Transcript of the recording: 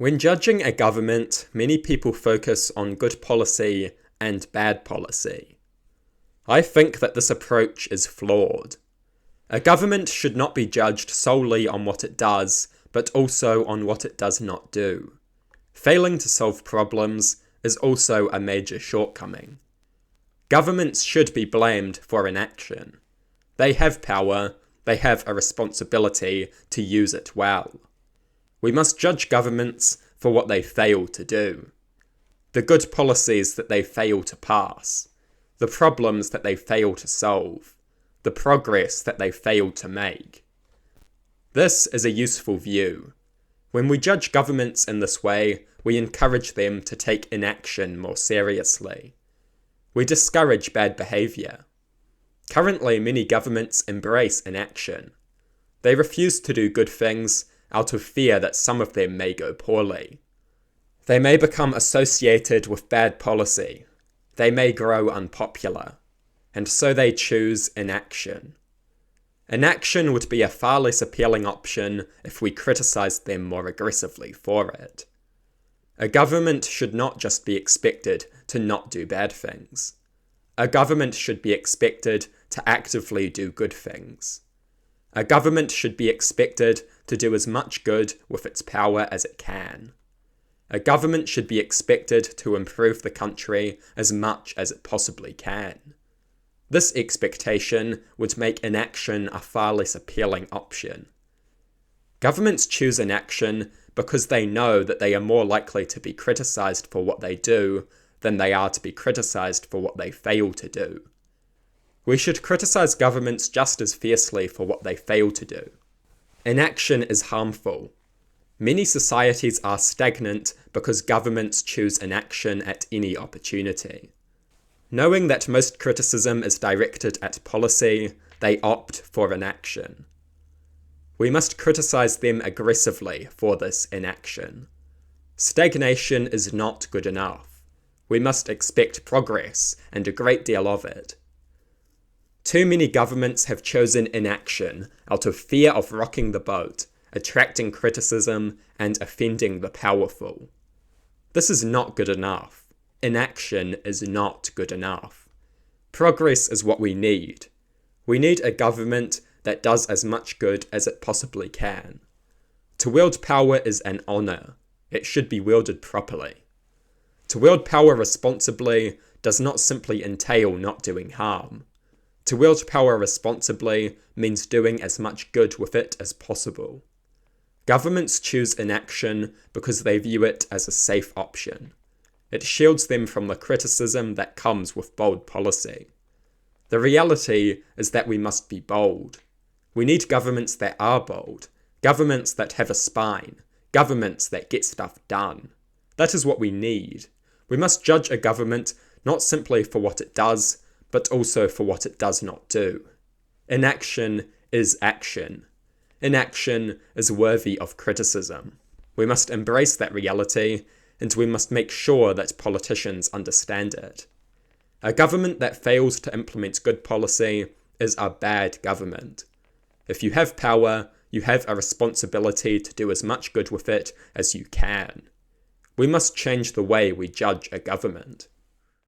When judging a government, many people focus on good policy and bad policy. I think that this approach is flawed. A government should not be judged solely on what it does, but also on what it does not do. Failing to solve problems is also a major shortcoming. Governments should be blamed for inaction. They have power, they have a responsibility to use it well. We must judge governments for what they fail to do. The good policies that they fail to pass, the problems that they fail to solve, the progress that they fail to make. This is a useful view. When we judge governments in this way, we encourage them to take inaction more seriously. We discourage bad behaviour. Currently, many governments embrace inaction. They refuse to do good things out of fear that some of them may go poorly. They may become associated with bad policy. They may grow unpopular. And so they choose inaction. Inaction would be a far less appealing option if we criticised them more aggressively for it. A government should not just be expected to not do bad things. A government should be expected to actively do good things. A government should be expected to do as much good with its power as it can. A government should be expected to improve the country as much as it possibly can. This expectation would make inaction a far less appealing option. Governments choose inaction because they know that they are more likely to be criticised for what they do than they are to be criticised for what they fail to do. We should criticise governments just as fiercely for what they fail to do. Inaction is harmful. Many societies are stagnant because governments choose inaction at any opportunity. Knowing that most criticism is directed at policy, they opt for inaction. We must criticise them aggressively for this inaction. Stagnation is not good enough. We must expect progress, and a great deal of it. Too many governments have chosen inaction out of fear of rocking the boat, attracting criticism, and offending the powerful. This is not good enough. Inaction is not good enough. Progress is what we need. We need a government that does as much good as it possibly can. To wield power is an honour. It should be wielded properly. To wield power responsibly does not simply entail not doing harm. To wield power responsibly means doing as much good with it as possible. Governments choose inaction because they view it as a safe option. It shields them from the criticism that comes with bold policy. The reality is that we must be bold. We need governments that are bold, governments that have a spine, governments that get stuff done. That is what we need. We must judge a government not simply for what it does, but also for what it does not do. Inaction is action. Inaction is worthy of criticism. We must embrace that reality, and we must make sure that politicians understand it. A government that fails to implement good policy is a bad government. If you have power, you have a responsibility to do as much good with it as you can. We must change the way we judge a government.